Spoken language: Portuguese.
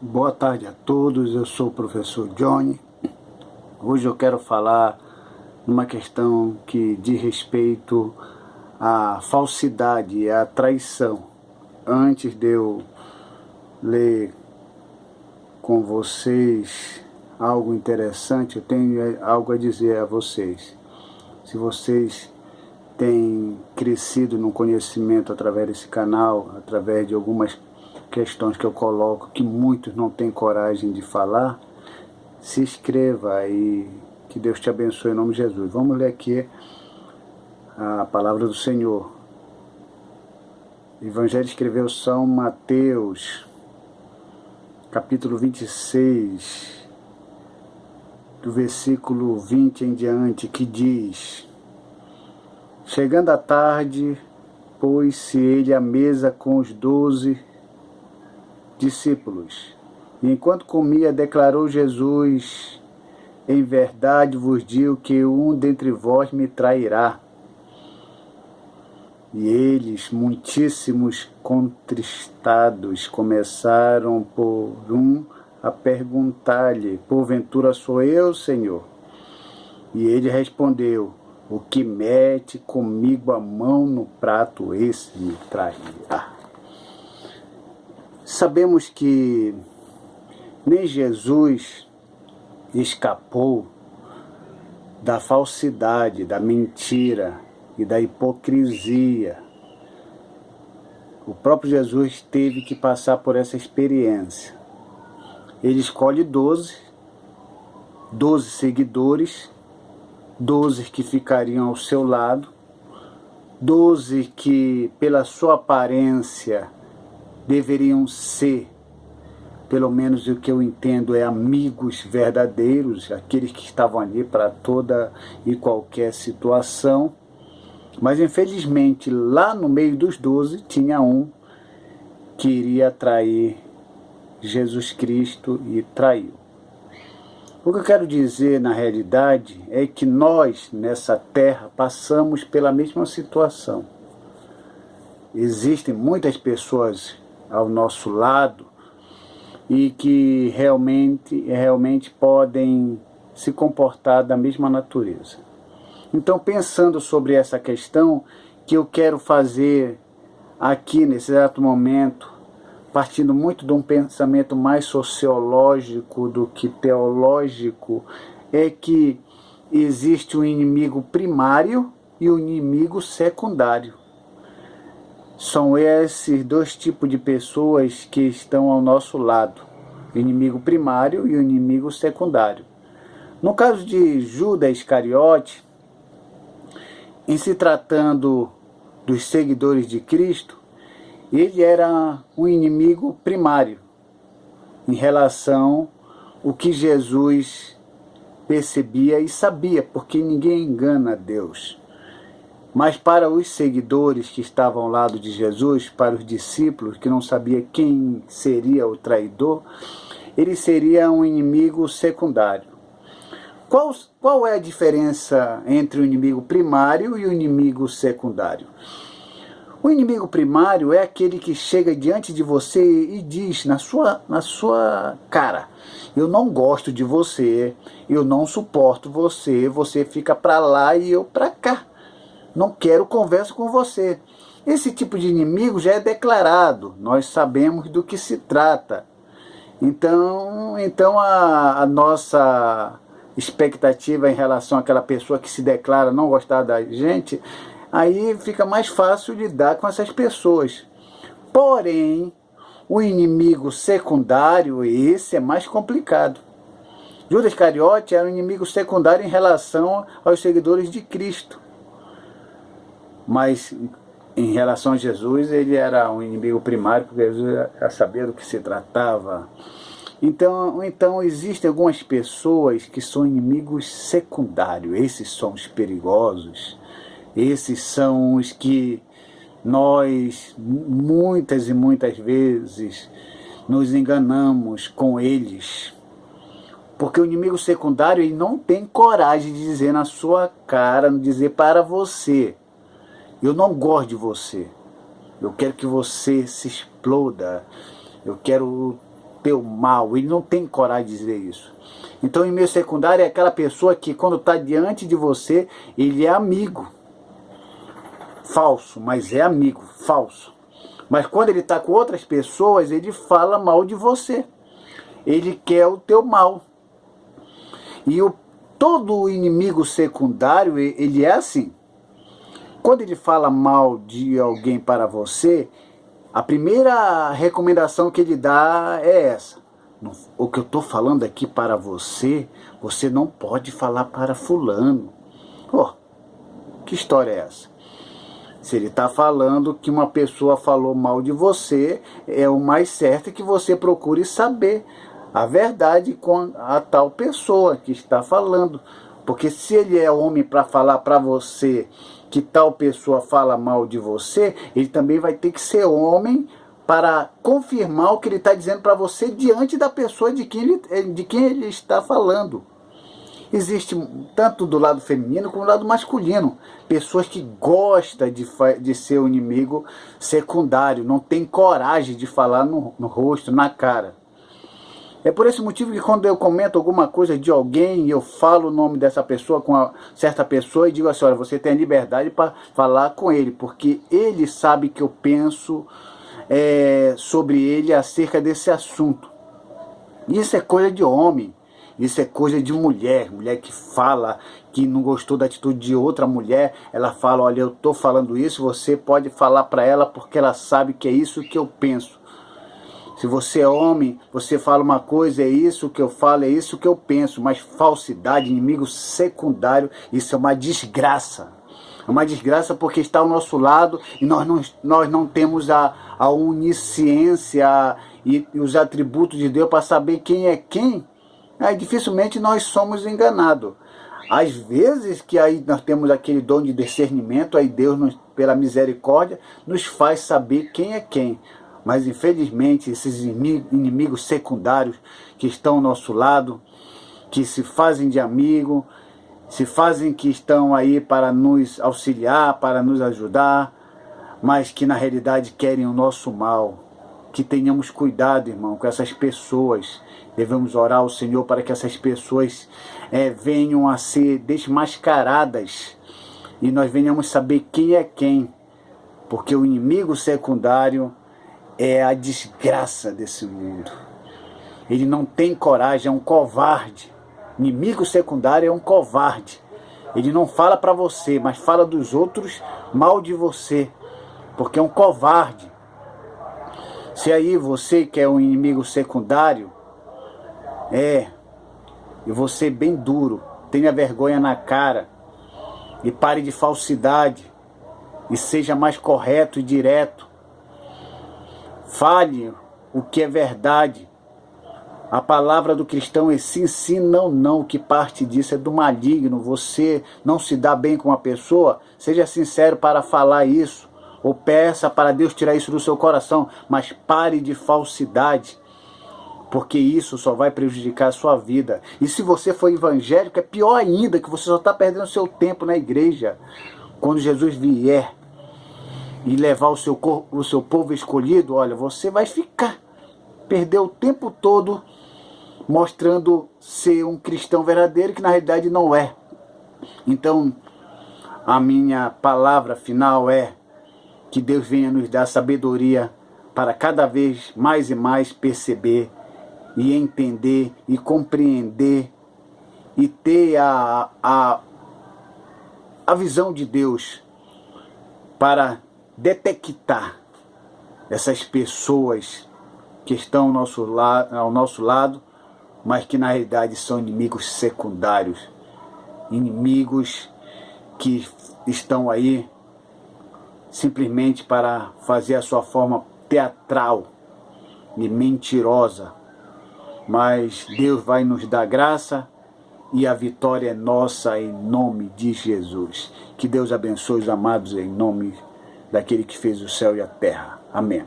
Boa tarde a todos, eu sou o professor Johnny. Hoje eu quero falar numa questão que diz respeito à falsidade e à traição. Antes de eu ler com vocês algo interessante, eu tenho algo a dizer a vocês. Se vocês têm crescido no conhecimento através desse canal, através de algumas questões que eu coloco que muitos não têm coragem de falar, se inscreva e que Deus te abençoe em nome de Jesus. Vamos ler aqui a palavra do Senhor. O Evangelho escreveu São Mateus, capítulo 26, do versículo 20 em diante, que diz: Chegando à tarde, pôs-se ele à mesa com os 12 discípulos. E enquanto comia, declarou Jesus: Em verdade vos digo que um dentre vós me trairá. E eles, muitíssimos contristados, começaram por um a perguntar-lhe: Porventura sou eu, Senhor? E ele respondeu: O que mete comigo a mão no prato, esse me trairá. Sabemos que nem Jesus escapou da falsidade, da mentira e da hipocrisia. O próprio Jesus teve que passar por essa experiência. Ele escolhe 12 seguidores, 12 que ficariam ao seu lado, 12 que, pela sua aparência, deveriam ser, pelo menos o que eu entendo, amigos verdadeiros, aqueles que estavam ali para toda e qualquer situação. Mas infelizmente lá no meio dos 12 tinha um que iria trair Jesus Cristo e traiu. O que eu quero dizer na realidade é que nós nessa terra passamos pela mesma situação. Existem muitas pessoas ao nosso lado e que realmente podem se comportar da mesma natureza. Então, pensando sobre essa questão, que eu quero fazer aqui nesse exato momento, partindo muito de um pensamento mais sociológico do que teológico, é que existe um inimigo primário e um inimigo secundário. São esses dois tipos de pessoas que estão ao nosso lado, o inimigo primário e o inimigo secundário. No caso de Judas Iscariote, em se tratando dos seguidores de Cristo, ele era um inimigo primário em relação ao que Jesus percebia e sabia, porque ninguém engana a Deus. Mas para os seguidores que estavam ao lado de Jesus, para os discípulos que não sabiam quem seria o traidor, ele seria um inimigo secundário. Qual é a diferença entre o inimigo primário e o inimigo secundário? O inimigo primário é aquele que chega diante de você e diz na sua cara: eu não gosto de você, eu não suporto você, você fica para lá e eu para cá. Não quero conversa com você. Esse tipo de inimigo já é declarado, nós sabemos do que se trata. Então a nossa expectativa em relação àquela pessoa que se declara não gostar da gente, aí fica mais fácil lidar com essas pessoas. Porém, o inimigo secundário, esse é mais complicado. Judas Iscariote era um inimigo secundário em relação aos seguidores de Cristo. Mas em relação a Jesus, ele era um inimigo primário, porque Jesus já sabia do que se tratava. Então existem algumas pessoas que são inimigos secundários. Esses são os perigosos. Esses são os que nós, muitas e muitas vezes, nos enganamos com eles. Porque o inimigo secundário, ele não tem coragem de dizer na sua cara, dizer para você: eu não gosto de você, eu quero que você se exploda, eu quero teu mal. Ele não tem coragem de dizer isso. Então, inimigo secundário é aquela pessoa que, quando está diante de você, ele é amigo. Falso, mas é amigo, falso. Mas quando ele está com outras pessoas, ele fala mal de você. Ele quer o teu mal. E todo inimigo secundário, ele é assim. Quando ele fala mal de alguém para você, a primeira recomendação que ele dá é essa. O que eu estou falando aqui para você, você não pode falar para fulano. Oh, que história é essa? Se ele está falando que uma pessoa falou mal de você, é o mais certo que você procure saber a verdade com a tal pessoa que está falando. Porque se ele é homem para falar para você que tal pessoa fala mal de você, ele também vai ter que ser homem para confirmar o que ele está dizendo para você diante da pessoa de quem ele está falando. Existe tanto do lado feminino como do lado masculino. Pessoas que gostam de ser o inimigo secundário, não tem coragem de falar no rosto, na cara. É por esse motivo que quando eu comento alguma coisa de alguém, eu falo o nome dessa pessoa com uma certa pessoa e digo assim, olha, você tem a liberdade para falar com ele, porque ele sabe que eu penso sobre ele acerca desse assunto. Isso é coisa de homem. Isso é coisa de mulher, mulher que fala que não gostou da atitude de outra mulher, ela fala, olha, eu estou falando isso, você pode falar para ela porque ela sabe que é isso que eu penso. Se você é homem, você fala uma coisa, é isso que eu falo, é isso que eu penso, mas falsidade, inimigo secundário, isso é uma desgraça. É uma desgraça porque está ao nosso lado e nós não temos a onisciência e os atributos de Deus para saber quem é quem. Aí dificilmente nós somos enganados. Às vezes que aí nós temos aquele dom de discernimento, aí Deus, pela misericórdia, nos faz saber quem é quem. Mas infelizmente esses inimigos secundários que estão ao nosso lado, que se fazem de amigo, se fazem que estão aí para nos auxiliar, para nos ajudar, mas que na realidade querem o nosso mal. Que tenhamos cuidado, irmão, com essas pessoas. Devemos orar ao Senhor para que essas pessoas venham a ser desmascaradas e nós venhamos saber quem é quem. Porque o inimigo secundário é a desgraça desse mundo. Ele não tem coragem, é um covarde. Inimigo secundário é um covarde. Ele não fala para você, mas fala dos outros mal de você. Porque é um covarde. Se aí você que é um inimigo secundário, e você bem duro, tenha vergonha na cara, e pare de falsidade, e seja mais correto e direto. Fale o que é verdade. A palavra do cristão é sim, sim, não, não. O que parte disso é do maligno. Você não se dá bem com uma pessoa, seja sincero para falar isso. Ou peça para Deus tirar isso do seu coração. Mas pare de falsidade. Porque isso só vai prejudicar a sua vida. E se você for evangélico, é pior ainda, que você só está perdendo seu tempo na igreja. Quando Jesus vier e levar o seu povo escolhido, olha, você vai perder o tempo todo mostrando ser um cristão verdadeiro, que na realidade não é. Então, a minha palavra final é que Deus venha nos dar sabedoria para cada vez mais e mais perceber e entender e compreender e ter a visão de Deus para detectar essas pessoas que estão ao nosso lado, mas que na realidade são inimigos secundários, inimigos que estão aí simplesmente para fazer a sua forma teatral e mentirosa. Mas Deus vai nos dar graça e a vitória é nossa em nome de Jesus. Que Deus abençoe os amados em nome daquele que fez o céu e a terra. Amém.